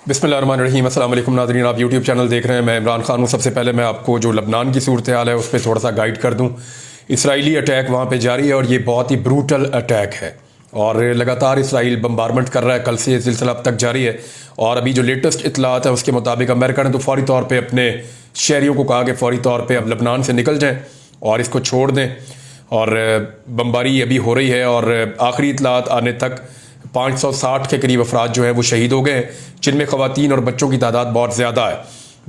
बिस्मिल्लाहिर्रहमानिर्रहीम। अस्सलाम वालेकुम नाज़रीन, आप यूट्यूब चैनल देख रहे हैं। मैं इमरान खान हूँ। सबसे पहले मैं आपको जो लबनान की सूरत हाल है उस पर थोड़ा सा गाइड कर दूँ। इसराइली अटैक वहाँ पे जारी है और ये बहुत ही ब्रूटल अटैक है और लगातार इसराइल बम्बारमेंट कर रहा है। कल से ये सिलसिला अब तक जारी है और अभी जो लेटेस्ट इतलात है उसके मुताबिक अमेरिका ने तो फौरी तौर पर अपने शहरियों को कहा कि फौरी तौर पर अब लबनान से निकल जाएँ और इसको छोड़ दें। और बमबारी अभी हो रही है और आखिरी इतलात आने तक 560 के करीब अफराद जो है वो शहीद हो गए हैं, जिनमें ख़वातीन और बच्चों की तादाद बहुत ज़्यादा है।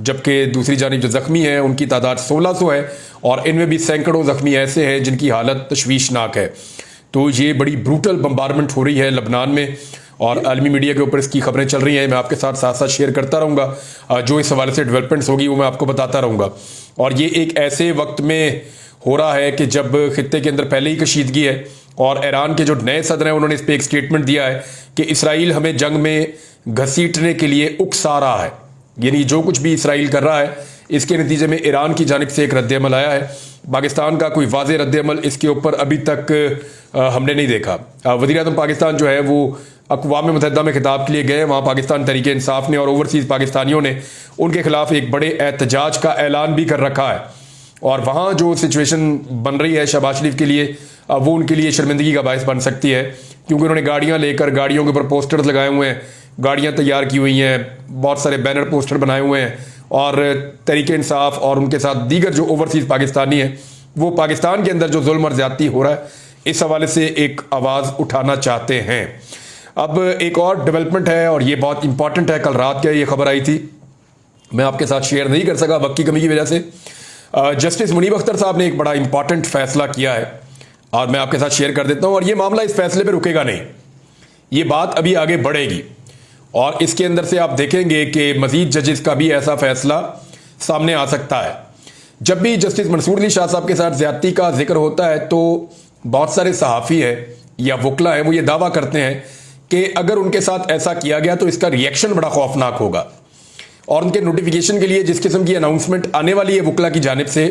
जबकि दूसरी जानिब जो ज़ख्मी हैं उनकी तादाद 1600 है और इनमें भी सैकड़ों ज़ख्मी ऐसे हैं जिनकी हालत तशवीशनाक है। तो ये बड़ी ब्रूटल बम्बारमेंट हो रही है लबनान में और आलमी मीडिया के ऊपर इसकी खबरें चल रही हैं। मैं आपके साथ साथ साथ शेयर करता रहूँगा, जो इस हवाले से डेवलपमेंट्स होगी वो मैं आपको बताता रहूँगा। और ये एक ऐसे वक्त में हो रहा है कि जब खित्ते के अंदर पहले ही कशीदगी है और ईरान के जो नए सदर हैं उन्होंने इस पर एक स्टेटमेंट दिया है कि इसराइल हमें जंग में घसीटने के लिए उकसा रहा है। यानी जो कुछ भी इसराइल कर रहा है इसके नतीजे में ईरान की जानिब से एक रद्दअमल आया है। पाकिस्तान का कोई वाज़ेह रद्दअमल इसके ऊपर अभी तक हमने नहीं देखा। वज़ीर-ए-आज़म पाकिस्तान जो है वो अक़वाम मुत्तहिदा में खिताब के लिए गए। वहाँ पाकिस्तान तहरीक इंसाफ ने और ओवरसीज़ पाकिस्तानियों ने उनके खिलाफ एक बड़े एहतजाज का ऐलान भी कर रखा है और वहाँ जो सिचुएशन बन रही है शहबाज शरीफ के लिए वो उनके लिए शर्मिंदगी का बायस बन सकती है, क्योंकि उन्होंने गाड़ियाँ लेकर गाड़ियों के ऊपर पोस्टर्स लगाए हुए हैं, गाड़ियाँ तैयार की हुई हैं, बहुत सारे बैनर पोस्टर बनाए हुए हैं और तहरीक इंसाफ और उनके साथ दीगर जो ओवरसीज़ पाकिस्तानी हैं वो पाकिस्तान के अंदर जो जुल्म और ज़्यादती हो रहा है इस हवाले से एक आवाज़ उठाना चाहते हैं। अब एक और डेवलपमेंट है और ये बहुत इंपॉर्टेंट है। कल रात क्या ये खबर आई थी, मैं आपके साथ शेयर नहीं कर सका वक्त की कमी की वजह से। जस्टिस मुनीब अख्तर साहब ने एक बड़ा इंपॉर्टेंट फैसला किया है और मैं आपके साथ शेयर कर देता हूं। और ये मामला इस फैसले पे रुकेगा नहीं, ये बात अभी आगे बढ़ेगी और इसके अंदर से आप देखेंगे कि मजीद जजेस का भी ऐसा फैसला सामने आ सकता है। जब भी जस्टिस मंसूर अली शाह साहब के साथ ज्यादती का जिक्र होता है तो बहुत सारे सहाफ़ी है या वकला है वो ये दावा करते हैं कि अगर उनके साथ ऐसा किया गया तो इसका रिएक्शन बड़ा खौफनाक होगा और उनके नोटिफिकेशन के लिए जिस किस्म की अनाउंसमेंट आने वाली है वकला की जानिब से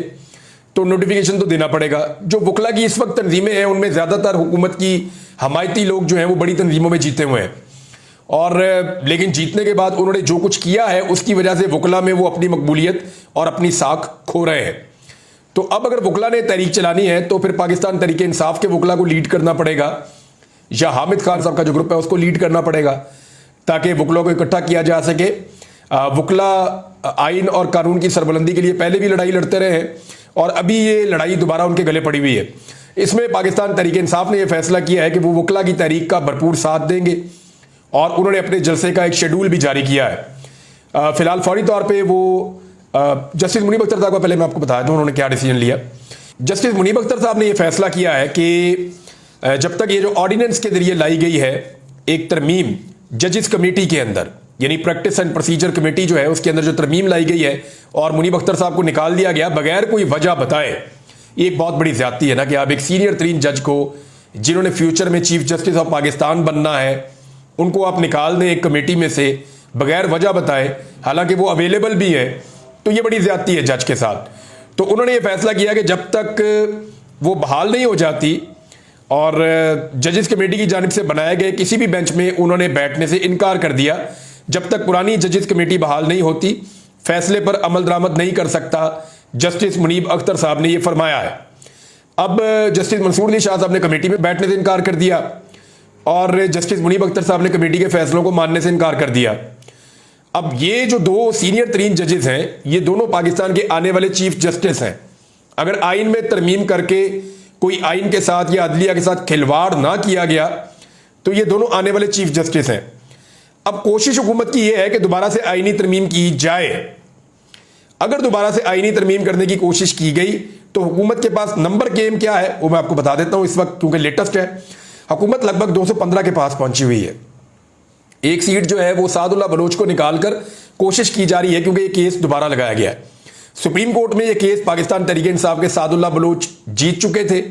तो नोटिफिकेशन तो देना पड़ेगा। जो वकला की इस वक्त तंजीमें हैं उनमें ज़्यादातर हुकूमत की हमायती लोग जो हैं वो बड़ी तंजीमों में जीते हुए हैं और लेकिन जीतने के बाद उन्होंने जो कुछ किया है उसकी वजह से वकला में वो अपनी मकबूलियत और अपनी साख खो रहे हैं। तो अब अगर वकला ने तहरीक चलानी है तो फिर पाकिस्तान तहरीक इंसाफ के वकला को लीड करना पड़ेगा या हामिद खान साहब का जो ग्रुप है उसको लीड करना पड़ेगा ताकि वकलों को इकट्ठा किया जा सके। वकला आइन और कानून की सरबुलंदी के लिए पहले भी लड़ाई लड़ते रहे हैं और अभी ये लड़ाई दोबारा उनके गले पड़ी हुई है। इसमें पाकिस्तान तहरीक इंसाफ ने यह फैसला किया है कि वो वकला की तहरीक का भरपूर साथ देंगे और उन्होंने अपने जलसे का एक शेड्यूल भी जारी किया है। फिलहाल फौरी तौर पे वो जस्टिस मुनीब अख्तर साहब का पहले मैं आपको बता दूं उन्होंने क्या डिसीजन लिया। जस्टिस मुनीब अख्तर साहब ने यह फैसला किया है कि जब तक ये जो ऑर्डिनेंस के जरिए लाई गई है एक तरमीम जजिस कमेटी के अंदर, यानी प्रैक्टिस एंड प्रोसीजर कमेटी जो है उसके अंदर जो तरमीम लाई गई है और मुनीब अख्तर साहब को निकाल दिया गया बगैर कोई वजह बताए, ये एक बहुत बड़ी ज्यादती है ना कि आप एक सीनियर तरीन जज को जिन्होंने फ्यूचर में चीफ जस्टिस ऑफ पाकिस्तान बनना है उनको आप निकाल दें एक कमेटी में से बगैर वजह बताए, हालांकि वो अवेलेबल भी है। तो ये बड़ी ज्यादती है जज के साथ। तो उन्होंने ये फैसला किया कि जब तक वो बहाल नहीं हो जाती और जजिस कमेटी की जानिब से बनाए गए किसी भी बेंच में उन्होंने बैठने से इनकार कर दिया, जब तक पुरानी जजिस कमेटी बहाल नहीं होती फैसले पर अमल दरामद नहीं कर सकता। जस्टिस मुनीब अख्तर साहब ने यह फरमाया है। अब जस्टिस मंसूर अली शाह साहब ने कमेटी में बैठने से इनकार कर दिया और जस्टिस मुनीब अख्तर साहब ने कमेटी के फैसलों को मानने से इनकार कर दिया। अब ये जो दो सीनियर तरीन जजेस हैं ये दोनों पाकिस्तान के आने वाले चीफ जस्टिस हैं। अगर आइन में तरमीम करके कोई आइन के साथ या अदलिया के साथ खिलवाड़ ना किया गया तो ये दोनों आने वाले चीफ जस्टिस हैं। अब कोशिश हुकूमत की यह है कि दोबारा से आईनी तरमीम की जाए। अगर दोबारा से आईनी तरमीम करने की कोशिश की गई तो हुकूमत के पास नंबर गेम क्या है वो मैं आपको बता देता हूं इस वक्त, क्योंकि लेटेस्ट है। हुकूमत लगभग 215 के पास पहुंची हुई है। एक सीट जो है वो सादुल्ला बलोच को निकालकर कोशिश की जा रही है क्योंकि ये केस दोबारा लगाया गया है। सुप्रीम कोर्ट में ये केस पाकिस्तान तहरीक इंसाफ के सादुल्ला बलोच जीत चुके थे,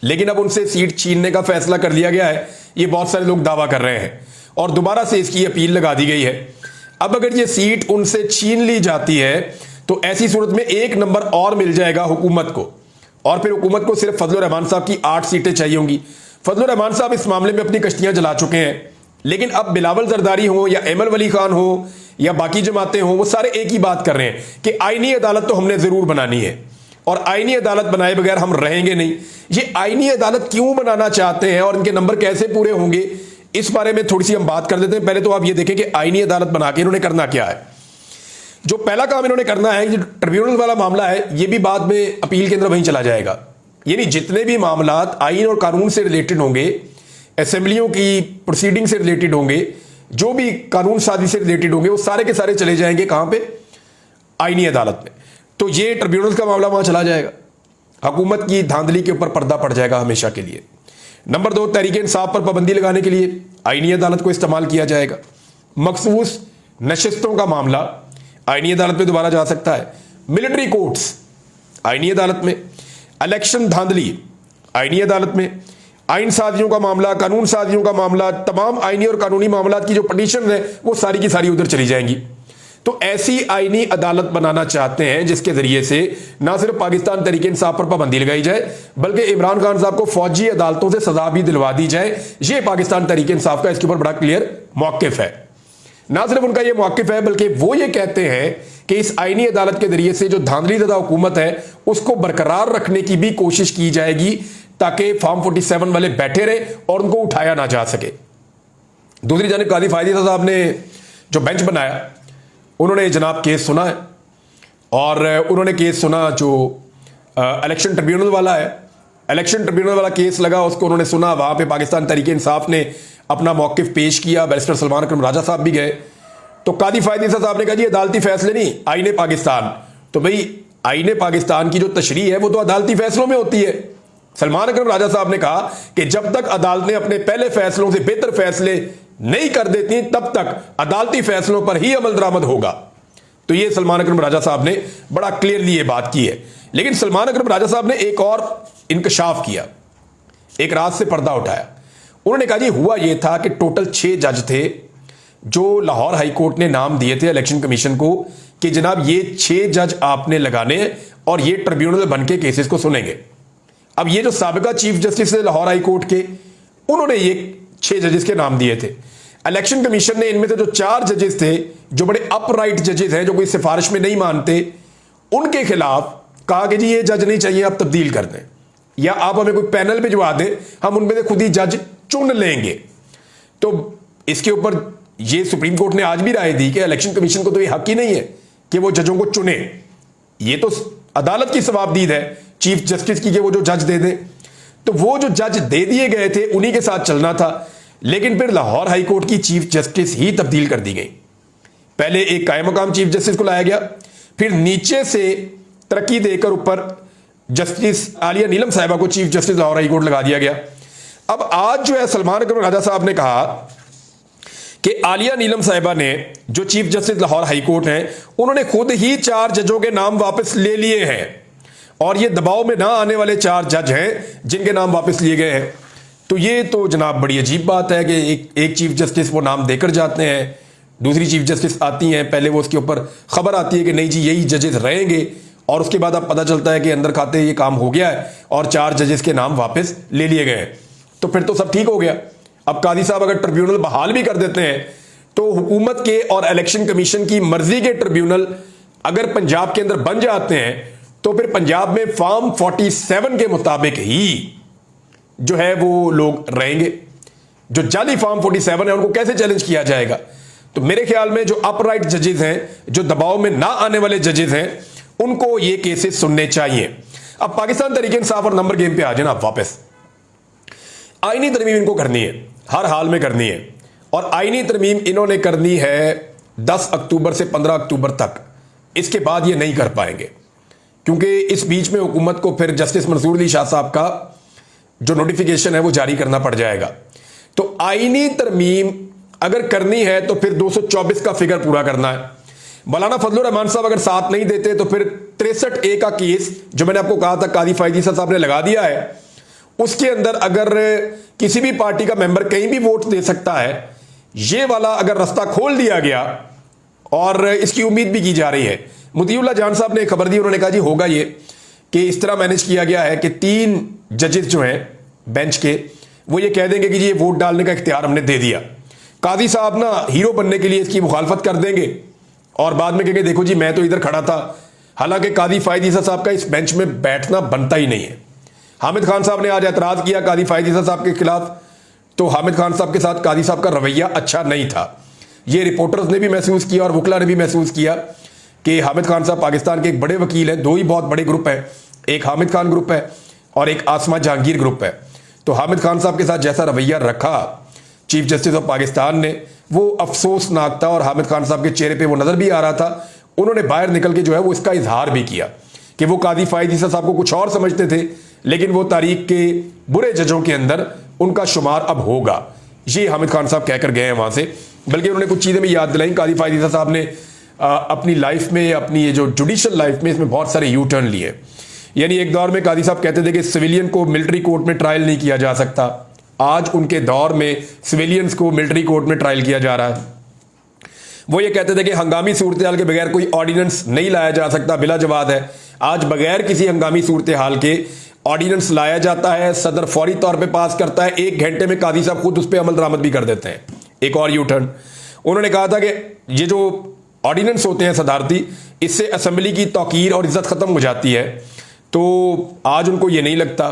लेकिन अब उनसे सीट छीनने का फैसला कर लिया गया है, ये बहुत सारे लोग दावा कर रहे हैं और दोबारा से इसकी अपील लगा दी गई है। अब अगर ये सीट उनसे छीन ली जाती है तो ऐसी सूरत में एक नंबर और मिल जाएगा हुकूमत को और फिर हुकूमत को सिर्फ फजलुर रहमान साहब की 8 सीटें चाहिए होंगी। फजलुर रहमान साहब इस मामले में अपनी कश्तियां जला चुके हैं, लेकिन अब बिलावल जरदारी हो या एमल वली खान हो या बाकी जमातें हो, वो सारे एक ही बात कर रहे हैं कि आईनी अदालत तो हमने जरूर बनानी है और आईनी अदालत बनाए बगैर हम रहेंगे नहीं। ये आईनी अदालत क्यों बनाना चाहते हैं और इनके नंबर कैसे पूरे होंगे, इस बारे में थोड़ी सी हम बात कर देते हैं। पहले तो आप ये देखें कि आईनी अदालत बना के इन्होंने करना क्या है। जो पहला काम इन्होंने करना है, जो ट्रिब्यूनल वाला मामला है, ये भी बाद में अपील के अंदर वहीं चला जाएगा। यानी जितने भी मामला आईन और कानून से रिलेटेड होंगे, असेंबलियों की प्रोसीडिंग से रिलेटेड होंगे, जो भी कानून साजी से रिलेटेड होंगे, वो सारे के सारे चले जाएंगे कहां पे, आईनी अदालत में। तो ये ट्रिब्यूनल का मामला वहां चला जाएगा, हुकूमत की धांधली के ऊपर पर्दा पड़ जाएगा हमेशा के लिए। नंबर 2, तहरीक इंसाफ पर पाबंदी लगाने के लिए आईनी अदालत को इस्तेमाल किया जाएगा। मखसूस नशिस्तों का मामला आईनी अदालत में दोबारा जा सकता है। मिलिट्री कोर्ट्स आईनी अदालत में। इलेक्शन धांधली आईनी अदालत में। आइन साजियों का मामला, कानून साजियों का मामला, तमाम आईनी और कानूनी मामला की जो पटिशन है वो सारी की सारी उधर चली जाएंगी। तो ऐसी आईनी अदालत बनाना चाहते हैं जिसके जरिए से ना सिर्फ पाकिस्तान तहरीक इंसाफ पर पाबंदी लगाई जाए, बल्कि इमरान खान साहब को फौजी अदालतों से सजा भी दिलवा दी जाए। ये पाकिस्तान तहरीक इंसाफ का इसके ऊपर बड़ा क्लियर मौकिफ है। ना सिर्फ उनका यह मौकिफ है, बल्कि वो ये कहते हैं कि इस आईनी अदालत के जरिए से जो धांधली ज़दा हुकूमत है उसको बरकरार रखने की भी कोशिश की जाएगी, ताकि फॉर्म 47 वाले बैठे रहे और उनको उठाया ना जा सके। दूसरी जानिब कादी फायदी साहब ने जो बेंच बनाया, उन्होंने जनाब केस सुना है और उन्होंने केस सुना जो इलेक्शन ट्रिब्यूनल वाला है। इलेक्शन ट्रिब्यूनल वाला केस लगा, उसको उन्होंने सुना। वहां पे पाकिस्तान तहरीक इंसाफ ने अपना मौकिफ पेश किया, बैरिस्टर सलमान अकरम राजा साहब भी गए। तो कादी फायदी साहब ने कहा जी अदालती फैसले नहीं, आईने पाकिस्तान। तो भाई आईने पाकिस्तान की जो तशरीह है वो तो अदालती फैसलों में होती है। सलमान अकरम राजा साहब ने कहा कि जब तक अदालतें अपने पहले फैसलों से बेहतर फैसले नहीं कर देती तब तक अदालती फैसलों पर ही अमल दरामद होगा। तो ये सलमान अकरम राजा साहब ने बड़ा क्लियरली ये बात की है। लेकिन सलमान अकरम राजा साहब ने एक और इंकशाफ किया, एक रात से पर्दा उठाया। उन्होंने कहा जी हुआ ये था कि टोटल 6 जज थे जो लाहौर हाई कोर्ट ने नाम दिए थे इलेक्शन कमीशन को कि जनाब ये 6 जज आपने लगाने और ये ट्रिब्यूनल बन के केसेस को सुनेंगे। अब ये जो साबिका चीफ जस्टिस थे लाहौर हाई कोर्ट के, उन्होंने ये 6 जजेस के नाम दिए थे। इलेक्शन कमीशन ने इनमें से जो 4 जजेस थे जो बड़े अपराइट जजेस हैं, जो कोई सिफारिश में नहीं मानते, उनके खिलाफ कहा कि जी ये जज नहीं चाहिए, आप तब्दील कर दें या आप हमें कोई पैनल भिजवा दें, हम उनमें से खुद ही जज चुन लेंगे। तो इसके ऊपर ये सुप्रीम कोर्ट ने आज भी राय दी कि इलेक्शन कमीशन को तो ये हक ही नहीं है कि वो जजों को चुने। ये तो अदालत की सवाबदीद है चीफ जस्टिस की कि वो जो जज दे दे। तो वो जो जज दे दिए गए थे उन्हीं के साथ चलना था। लेकिन फिर लाहौर हाई कोर्ट की चीफ जस्टिस ही तब्दील कर दी गई। पहले एक कायम मकाम चीफ जस्टिस को लाया गया, फिर नीचे से तरक्की देकर ऊपर जस्टिस आलिया नीलम साहिबा को chief justice Lahore high court लगा दिया गया। अब आज जो है सलमान अकरम राजा साहब ने कहा कि आलिया नीलम साहिबा ने जो chief justice Lahore high court हैं, उन्होंने खुद ही 4 जजों के नाम वापस ले लिए हैं और ये दबाव में ना आने वाले 4 जज हैं जिनके नाम वापस लिए गए हैं। तो ये तो जनाब बड़ी अजीब बात है कि एक चीफ जस्टिस वो नाम देकर जाते हैं, दूसरी चीफ जस्टिस आती हैं, पहले वो उसके ऊपर खबर आती है कि नहीं जी यही जजेस रहेंगे, और उसके बाद अब पता चलता है कि अंदर खाते ये काम हो गया है और 4 जजेस के नाम वापस ले लिए गए हैं। तो फिर तो सब ठीक हो गया। अब कादी साहब अगर ट्रिब्यूनल बहाल भी कर देते हैं तो हुकूमत के और इलेक्शन कमीशन की मर्जी के ट्रिब्यूनल अगर पंजाब के अंदर बन जाते हैं तो फिर पंजाब में फॉर्म 47 के मुताबिक ही जो है वो लोग रहेंगे। जो जाली फॉर्म 47 है उनको कैसे चैलेंज किया जाएगा? तो मेरे ख्याल में जो अपराइट जजेस हैं, जो दबाव में ना आने वाले जजेस हैं, उनको ये केसेस सुनने चाहिए। अब पाकिस्तान तहरीक इंसाफ और नंबर गेम पे आ जाए ना आप वापस। आईनी तरमीम इनको करनी है, हर हाल में करनी है, और आईनी तरमीम इन्होंने करनी है 10 अक्टूबर से 15 अक्टूबर तक। इसके बाद ये नहीं कर पाएंगे क्योंकि इस बीच में हुकूमत को फिर जस्टिस मंसूर अली शाह साहब का जो नोटिफिकेशन है वो जारी करना पड़ जाएगा। तो आईनी तरमीम अगर करनी है तो फिर 224 का फिगर पूरा करना है। मौलाना फजलुर रहमान साहब अगर साथ नहीं देते तो फिर 63A का केस जो मैंने आपको कहा था कादी फायदी साहब ने लगा दिया है, उसके अंदर अगर किसी भी पार्टी का मेंबर कहीं भी वोट दे सकता है, ये वाला अगर रास्ता खोल दिया गया, और इसकी उम्मीद भी की जा रही है। मुतीउल्लाह जान साहब ने एक खबर दी, उन्होंने कहा जी होगा ये कि इस तरह मैनेज किया गया है कि 3 जजेस जो हैं बेंच के, वो ये कह देंगे कि जी ये वोट डालने का इख्तियार हमने दे दिया। काजी साहब ना हीरो बनने के लिए इसकी मुखालफत कर देंगे और बाद में कहेंगे देखो जी मैं तो इधर खड़ा था। हालांकि काजी फायद ईसा साहब का इस बेंच में बैठना बनता ही नहीं है। हामिद खान साहब ने आज एतराज किया काजी फायद ईसा साहब के खिलाफ, तो हामिद खान साहब के साथ काजी साहब का रवैया अच्छा नहीं था। ये रिपोर्टर्स ने भी महसूस किया और वकला ने भी महसूस किया कि हामिद खान साहब पाकिस्तान के एक बड़े वकील हैं। दो ही बहुत बड़े ग्रुप हैं, एक हामिद खान ग्रुप है और एक आसमा जहांगीर ग्रुप है। तो हामिद खान साहब के साथ जैसा रवैया रखा चीफ जस्टिस ऑफ पाकिस्तान ने, वो अफसोसनाक था और हामिद खान साहब के चेहरे पे वो नजर भी आ रहा था। उन्होंने बाहर निकल के जो है वो इसका इजहार भी किया कि वो काजी फायद ईसा साहब को कुछ और समझते थे, लेकिन वो तारीख के बुरे जजों के अंदर उनका शुमार अब होगा। ये हामिद खान साहब कहकर गए हैं वहां से। बल्कि उन्होंने कुछ चीजें भी याद दिलाई। काजी फायद ईसा साहब ने अपनी लाइफ में, अपनी ये जो जुडिशल लाइफ में, इसमें बहुत सारे यू टर्न लिए। यानी एक दौर में काजी साहब कहते थे कि सिविलियन को मिलिट्री कोर्ट में ट्रायल नहीं किया जा सकता। आज उनके दौर में सिविलियंस को मिलिट्री कोर्ट में ट्रायल किया जा रहा है। वो ये कहते थे कि हंगामी सूरत हाल के बगैर कोई ऑर्डिनेंस नहीं लाया जा सकता, बिला जवाब है। आज बगैर किसी हंगामी सूरत हाल के ऑर्डिनेंस लाया जाता है, सदर फौरी तौर पे पास करता है, 1 घंटे में काजी साहब खुद उस पर अमल दरामद भी कर देते हैं। एक और यू टर्न उन्होंने कहा था कि ये जो ऑर्डिनेंस होते हैं सदारती, इससे असेंबली की तौकीर और इज्जत खत्म हो जाती है। तो आज उनको ये नहीं लगता।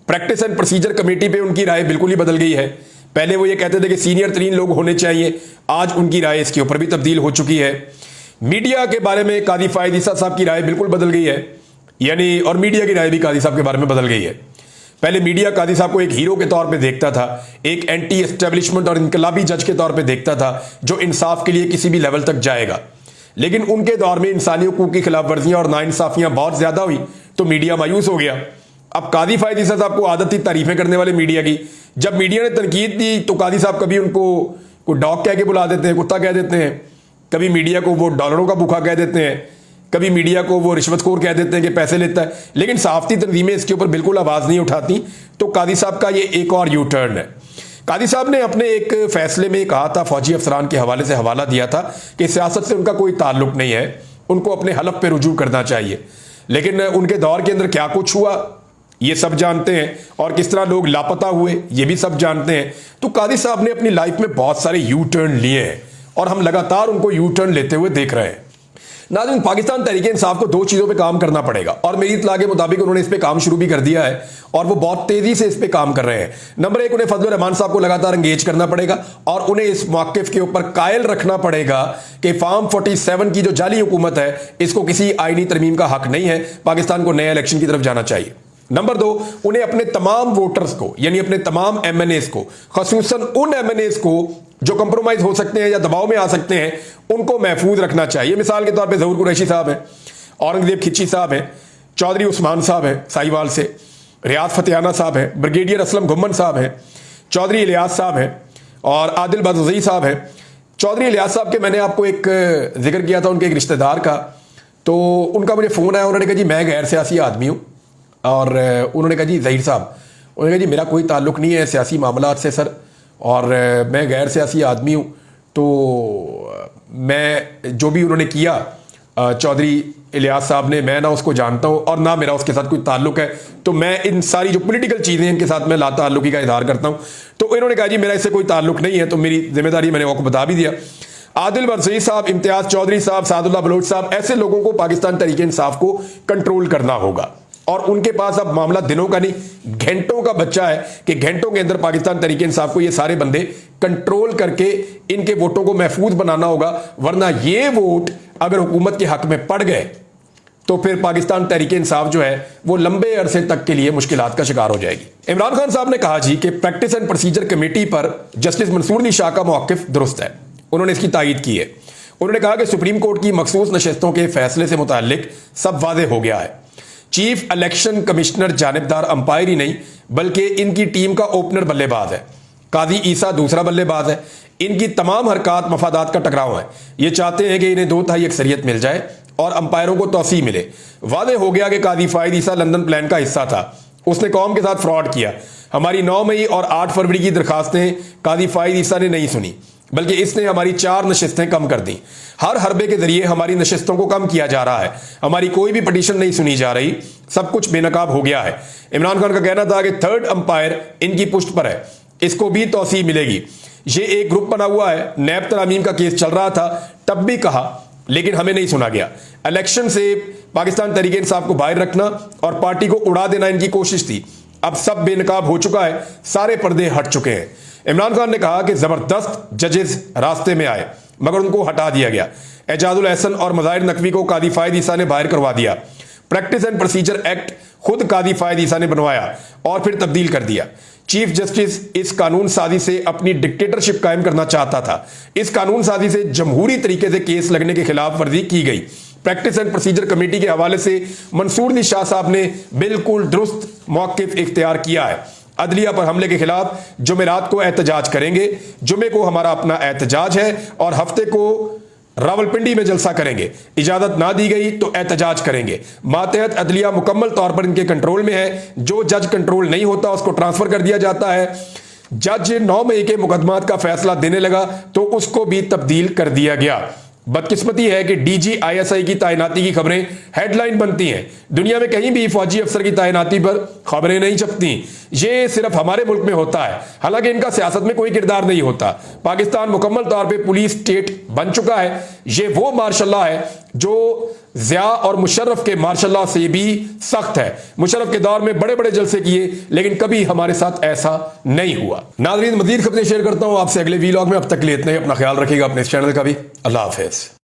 प्रैक्टिस एंड प्रोसीजर कमेटी पे उनकी राय बिल्कुल ही बदल गई है। पहले वो ये कहते थे कि सीनियर 3 लोग होने चाहिए, आज उनकी राय इसके ऊपर भी तब्दील हो चुकी है। मीडिया के बारे में काजी फायद ईसा साहब की राय बिल्कुल बदल गई है, यानी और मीडिया की राय भी काजी साहब के बारे में बदल गई है। पहले मीडिया काजी साहब को एक हीरो के तौर पे देखता था, एक एंटी एस्टेब्लिशमेंट और इनकलाबी जज के तौर पे देखता था जो इंसाफ के लिए किसी भी लेवल तक जाएगा। लेकिन उनके दौर में इंसानी हकूक की खिलाफ वर्जियां और नाइंसाफियां बहुत ज्यादा हुई तो मीडिया मायूस हो गया। अब काजी फायद ईसा साहब को आदत थी तारीफें करने वाले मीडिया की। जब मीडिया ने तनकीद दी तो काजी साहब कभी उनको कोई डॉग कह के बुला देते हैं, कुत्ता कह देते हैं, कभी मीडिया को वो डॉलरों का भूखा कह देते हैं, कभी मीडिया को वो रिश्वतखोर कह देते हैं कि पैसे लेता है। लेकिन साफ्ती तंजीमें इसके ऊपर बिल्कुल आवाज नहीं उठाती। तो काजी साहब का ये एक और यू टर्न है। काजी साहब ने अपने एक फैसले में कहा था, फौजी अफसरान के हवाले से हवाला दिया था कि सियासत से उनका कोई ताल्लुक नहीं है, उनको अपने हलफ पे रुजू करना चाहिए। लेकिन उनके दौर के अंदर क्या कुछ हुआ ये सब जानते हैं, और किस तरह लोग लापता हुए ये भी सब जानते हैं। तो काजी साहब ने अपनी लाइफ में बहुत सारे यू टर्न लिए हैं और हम लगातार उनको यू टर्न लेते हुए देख रहे हैं। नाज़रीन, पाकिस्तान तहरीक इंसाफ को 2 चीज़ों पे काम करना पड़ेगा और मेरी इत्तला के मुताबिक उन्होंने इस पे काम शुरू भी कर दिया है और वो बहुत तेजी से इस पे काम कर रहे हैं। नंबर 1, उन्हें फजलुर रहमान साहब को लगातार एंगेज करना पड़ेगा और उन्हें इस मौक़िफ़ के ऊपर कायल रखना पड़ेगा कि फार्म 47 की जो जाली हुकूमत है इसको किसी आईनी तरमीम का हक नहीं है, पाकिस्तान को नए इलेक्शन की तरफ जाना चाहिए। नंबर 2, उन्हें अपने तमाम वोटर्स को, यानी अपने तमाम MNAs को, खसूसन उन MNAs को जो कंप्रोमाइज हो सकते हैं या दबाव में आ सकते हैं, उनको महफूज रखना चाहिए। मिसाल के तौर पे ज़हूर कुरैशी साहब हैं, औरंगजेब खिच्ची साहब हैं, चौधरी उस्मान साहब हैं साहिवाल से, रियाज फतेहाना साहब हैं, ब्रिगेडियर असलम घुम्मन साहब हैं, चौधरी इलियास साहब हैं और आदिल बदुज़ई साहब हैं। चौधरी इलियास साहब के मैंने आपको एक जिक्र किया था उनके एक रिश्तेदार का, तो उनका मुझे फ़ोन आया। उन्होंने कहा जी मैं गैर सियासी आदमी हूँ, और उन्होंने कहा जी ज़हीर साहब, उन्होंने कहा जी मेरा कोई ताल्लुक़ नहीं है सियासी मामलात से सर, और मैं गैर सियासी आदमी हूँ, तो मैं जो भी उन्होंने किया चौधरी इलियास साहब ने, मैं ना उसको जानता हूँ और ना मेरा उसके साथ कोई ताल्लुक़ है, तो मैं इन सारी जो पॉलिटिकल चीज़ें इनके साथ मैं लाताल्लुकी का इजहार करता हूँ। तो इन्होंने कहा जी मेरा इससे कोई ताल्लुक़ नहीं है, तो मेरी जिम्मेदारी मैंने आपको बता भी दिया। आदिल बदुज़ई साहब, इम्तियाज़ चौधरी साहब, सादुल्लाह बलोच साहब, ऐसे लोगों को पाकिस्तान तहरीक इंसाफ को कंट्रोल करना होगा और उनके पास अब मामला दिनों का नहीं घंटों का बच्चा है कि घंटों के अंदर पाकिस्तान तहरीक इंसाफ को ये सारे बंदे कंट्रोल करके इनके वोटों को महफूज बनाना होगा। वरना ये वोट अगर हुकूमत के हक में पड़ गए तो फिर पाकिस्तान तहरीक इंसाफ जो है वो लंबे अरसे तक के लिए मुश्किलात का शिकार हो जाएगी। इमरान खान साहब ने कहा जी कि प्रैक्टिस एंड प्रोसीजर कमेटी पर जस्टिस मंसूर अली शाह का मौक़िफ़ दुरुस्त है, उन्होंने इसकी तायीद की है। उन्होंने कहा कि सुप्रीम कोर्ट की मखसूस नशस्तों के फैसले से मुताल्लिक सब वाज़ेह हो गया है। चीफ इलेक्शन कमिश्नर जानिबदार अंपायर ही नहीं बल्कि इनकी टीम का ओपनर बल्लेबाज है। काजी ईसा दूसरा बल्लेबाज है। इनकी तमाम हरकत मफादात का टकराव है। ये चाहते हैं कि इन्हें 2/3 अक्सरियत मिल जाए और अंपायरों को तौसीह मिले। वाज़ेह हो गया कि काजी फायद ईसा लंदन प्लान का हिस्सा था, उसने कौम के साथ फ्रॉड किया। हमारी 9 मई और 8 फरवरी की दरखास्तें काजी फायद ईसा ने नहीं सुनी, बल्कि इसने हमारी 4 नशिस्तें कम कर दी। हर हरबे के जरिए हमारी नशिस्तों को कम किया जा रहा है, हमारी कोई भी पटिशन नहीं सुनी जा रही, सब कुछ बेनकाब हो गया है। इमरान खान का कहना था कि 3rd अंपायर इनकी पुष्ट पर है। इसको भी तौसी मिलेगी। ये एक ग्रुप बना हुआ है, नैब तरामीम का केस चल रहा था, तब भी कहा, लेकिन हमें नहीं सुना गया। इलेक्शन से पाकिस्तान तहरीक इंसाफ को बाहर रखना और पार्टी को उड़ा देना इनकी कोशिश थी। अब सब बेनकाब हो चुका है, सारे पर्दे हट चुके हैं। इमरान खान ने कहा कि जबरदस्त जजेस रास्ते में आए, मगर उनको हटा दिया गया। एजाजुल एहसन और मज़ाहिर नकवी को कादी फायद ईसा ने बाहर करवा दिया। प्रैक्टिस एंड प्रोसीजर एक्ट खुद कादी फायद ईसा ने बनवाया और फिर तब्दील कर दिया। चीफ जस्टिस इस कानून साजी से अपनी डिक्टेटरशिप कायम करना चाहता था। इस कानून साजी से जमहूरी तरीके से केस लगने के खिलाफ वर्जी की गई। प्रैक्टिस एंड प्रोसीजर कमेटी के हवाले से मंसूर अली शाह साहब ने बिल्कुल दुरुस्त मौक़िफ़ इख्तियार किया है। अदलिया पर हमले के खिलाफ जुमेरात को एहतजाज करेंगे। जुमे को हमारा अपना एहतजाज है और हफ्ते को रावलपिंडी में जलसा करेंगे। इजाजत ना दी गई तो एहतजाज करेंगे। मातहत अदलिया मुकम्मल तौर पर इनके कंट्रोल में है। जो जज कंट्रोल नहीं होता उसको ट्रांसफर कर दिया जाता है। जज 9 मई के मुकदमात का फैसला देने लगा तो उसको भी तब्दील कर दिया गया। बदकिस्मती है कि DGISI की तैनाती की खबरें हेडलाइन बनती हैं। दुनिया में कहीं भी फौजी अफसर की तैनाती पर खबरें नहीं छपती। ये सिर्फ हमारे मुल्क में होता है, हालांकि इनका सियासत में कोई किरदार नहीं होता। पाकिस्तान मुकम्मल तौर पे पुलिस स्टेट बन चुका है। ये वो मार्शल है जो ज़िया और मुशर्रफ के मार्शल से भी सख्त है। मुशर्रफ के दौर में बड़े बड़े जलसे किए, लेकिन कभी हमारे साथ ऐसा नहीं हुआ। नाज़रीन, मज़ीद खबरें शेयर करता हूं आपसे अगले वीलॉग में। अब तक के लिए इतना ही। अपना ख्याल रखिएगा, अपने इस चैनल का भी। अल्लाह हाफ़िज़।